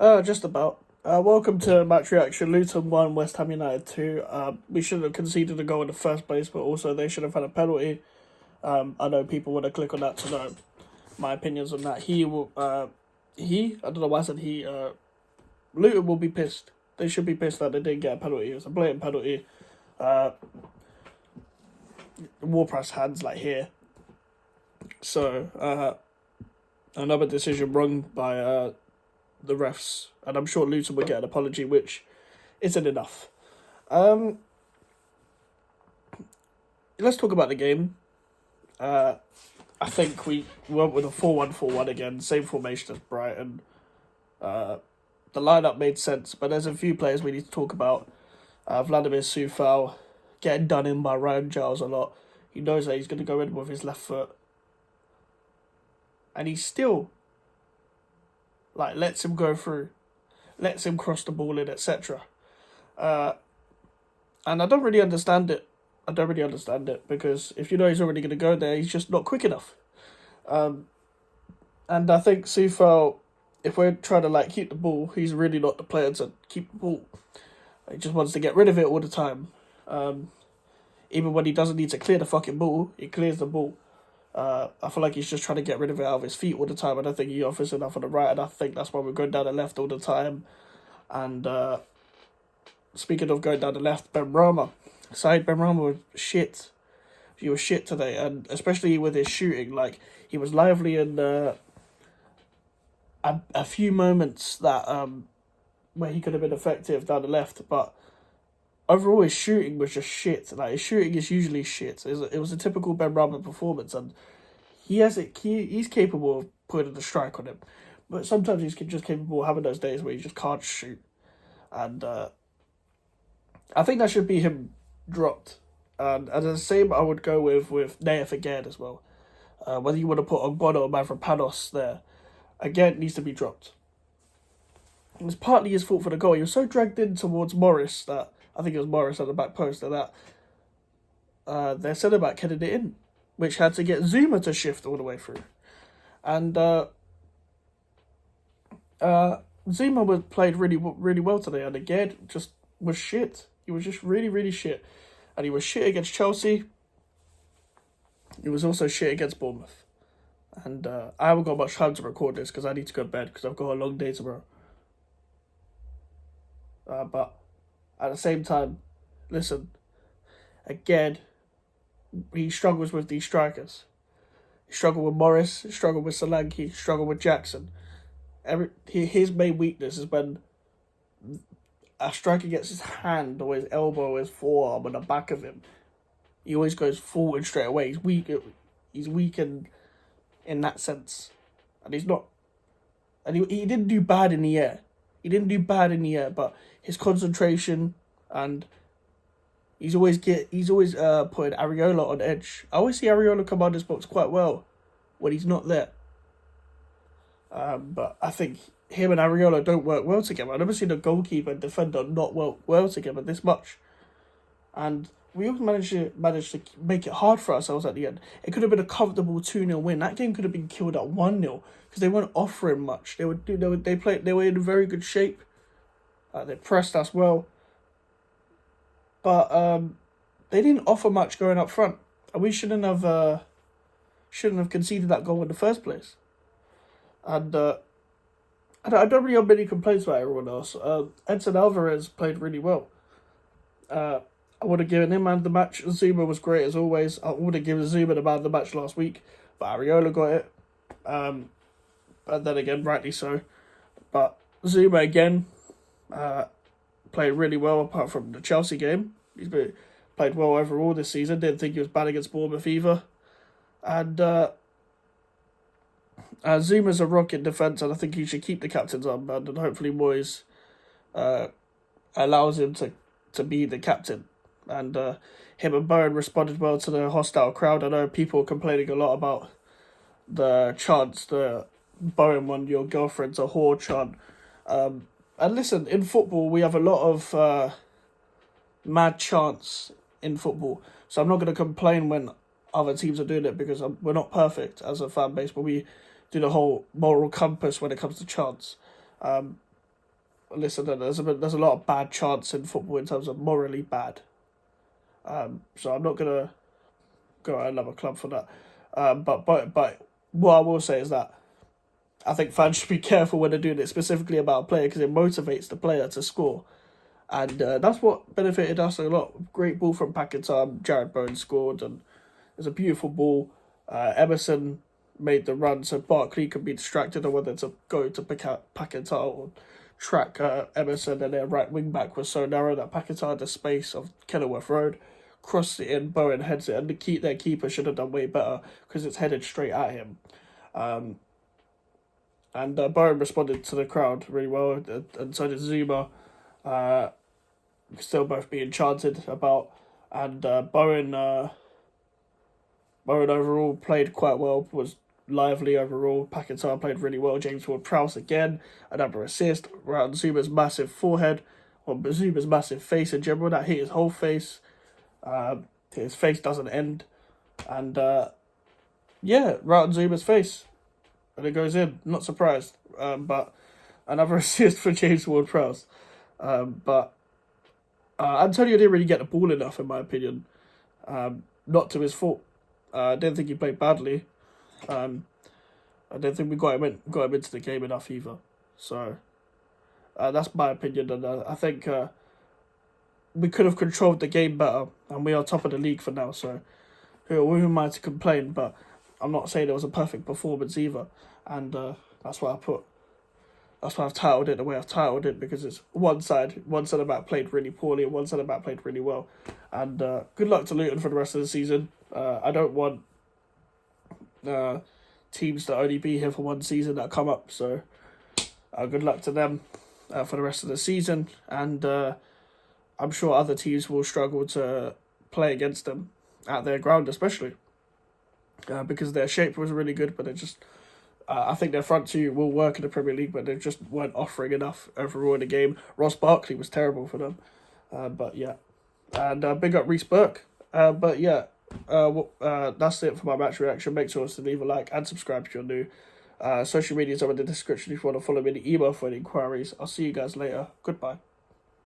Just about. Welcome to Match Reaction. Luton 1, West Ham United 2. We shouldn't have conceded a goal in the first place, but also they should have had a penalty. I know people want to click on that to know my opinions on that. I don't know why I said he, Luton will be pissed. They should be pissed that they didn't get a penalty. It was a blatant penalty. Warpress hands like here. So, another decision wrong by the refs, and I'm sure Luton will get an apology, which isn't enough. Let's talk about the game. I think we went with a 4-1-4-1 again, same formation as Brighton. The lineup made sense, but there's a few players we need to talk about. Vladimir Soufal getting done in by Ryan Giles a lot. He knows that he's going to go in with his left foot, and he still lets him go through, lets him cross the ball in, etc. And I don't really understand it. Because if you know he's already going to go there, he's just not quick enough. And I think Soufal, if we're trying to keep the ball, he's really not the player to keep the ball. He just wants to get rid of it all the time. Even when he doesn't need to clear the fucking ball, he clears the ball. I feel like he's just trying to get rid of it out of his feet all the time. I don't think he offers enough on the right, and I think that's why we're going down the left all the time. And speaking of going down the left, Benrahma was shit. He was shit today, and especially with his shooting. He was lively in a few moments that where he could have been effective down the left, but overall his shooting was just shit. His shooting is usually shit. It was a typical Benrahma performance, and he's capable of putting the strike on him, but sometimes he's just capable of having those days where he just can't shoot, and I think that should be him dropped. And the same I would go with Naya Aguerd as well. Whether you want to put Ogbonna or Mavropanos there, Aguerd needs to be dropped. It was partly his fault for the goal. He was so dragged in towards Morris that I think it was Morris at the back post that their centre back headed it in, which had to get Zouma to shift all the way through. And Zouma played really well today, and Aguerd just was shit. He was just really shit. And he was shit against Chelsea. He was also shit against Bournemouth. And I haven't got much time to record this because I need to go to bed because I've got a long day tomorrow. But at the same time, listen, again, he struggles with these strikers. He struggled with Morris, he struggled with Solanke, he struggled with Jackson. His main weakness is when a striker gets his hand or his elbow or his forearm on the back of him. He always goes forward straight away. He's weak in that sense. And he's not... And he didn't do bad in the air. But his concentration and he's always putting Areola on edge. I always see Areola come out this box quite well when he's not there. But I think him and Areola don't work well together. I've never seen a goalkeeper and defender not work well together this much. And we always managed to make it hard for ourselves at the end. It could have been a comfortable 2-0 win. That game could have been killed at 1-0 because they weren't offering much. They were in very good shape. They pressed us well, but they didn't offer much going up front, and we shouldn't have conceded that goal in the first place. And I don't really have many complaints about everyone else. Edson Alvarez played really well. I would have given him man of the match. Zouma was great as always. I would have given Zouma the man of the match last week, but Areola got it. And then again, rightly so. But Zouma again played really well apart from the Chelsea game. He's played well overall this season. Didn't think he was bad against Bournemouth either. And Zuma's a rock in defence, and I think he should keep the captain's armband, and hopefully Moyes allows him to be the captain. And him and Bowen responded well to the hostile crowd. I know people are complaining a lot about the chants, the Bowen one, your girlfriend's a whore chant. And listen, in football, we have a lot of mad chants in football. So I'm not going to complain when other teams are doing it because we're not perfect as a fan base, but we do the whole moral compass when it comes to chants. listen, there's a lot of bad chants in football in terms of morally bad. So I'm not gonna go at another club for that. But what I will say is that I think fans should be careful when they're doing it specifically about a player because it motivates the player to score. And that's what benefited us a lot. Great ball from Paquetá. Jared Bowen scored, and it was a beautiful ball. Emerson made the run so Barkley could be distracted on whether to go to Paquetá or track Emerson, and their right wing back was so narrow that Paquetá had the space of Kenilworth Road, crossed it in, Bowen heads it, and their keeper should have done way better because it's headed straight at him. And Bowen responded to the crowd really well, and so did Zouma. Still both being chanted about, and Bowen overall played quite well, was lively overall. Paquetá played really well. James Ward-Prowse again, another assist around Zuma's massive forehead, or Zuma's massive face in general. That hit his whole face. His face doesn't end, and right on Zuma's face, and it goes in. Not surprised, but another assist for James Ward-Prowse. But Antonio didn't really get the ball enough, in my opinion. Not to his fault. I didn't think he played badly. I don't think we got him into the game enough either. So that's my opinion, and I think we could have controlled the game better, and we are top of the league for now. So who am I to complain? But I'm not saying it was a perfect performance either, and that's why I've titled it the way I've titled it, because it's one centre back played really poorly and one centre back played really well. And good luck to Luton for the rest of the season. I don't want teams to only be here for one season that come up, so good luck to them for the rest of the season. And I'm sure other teams will struggle to play against them at their ground, especially because their shape was really good, but it just. I think their front two will work in the Premier League, but they just weren't offering enough overall in the game. Ross Barkley was terrible for them. But yeah. And big up Reece Burke. But yeah, that's it for my match reaction. Make sure to leave a like and subscribe if you're new. Social medias are in the description if you want to follow me in the email for any inquiries. I'll see you guys later. Goodbye.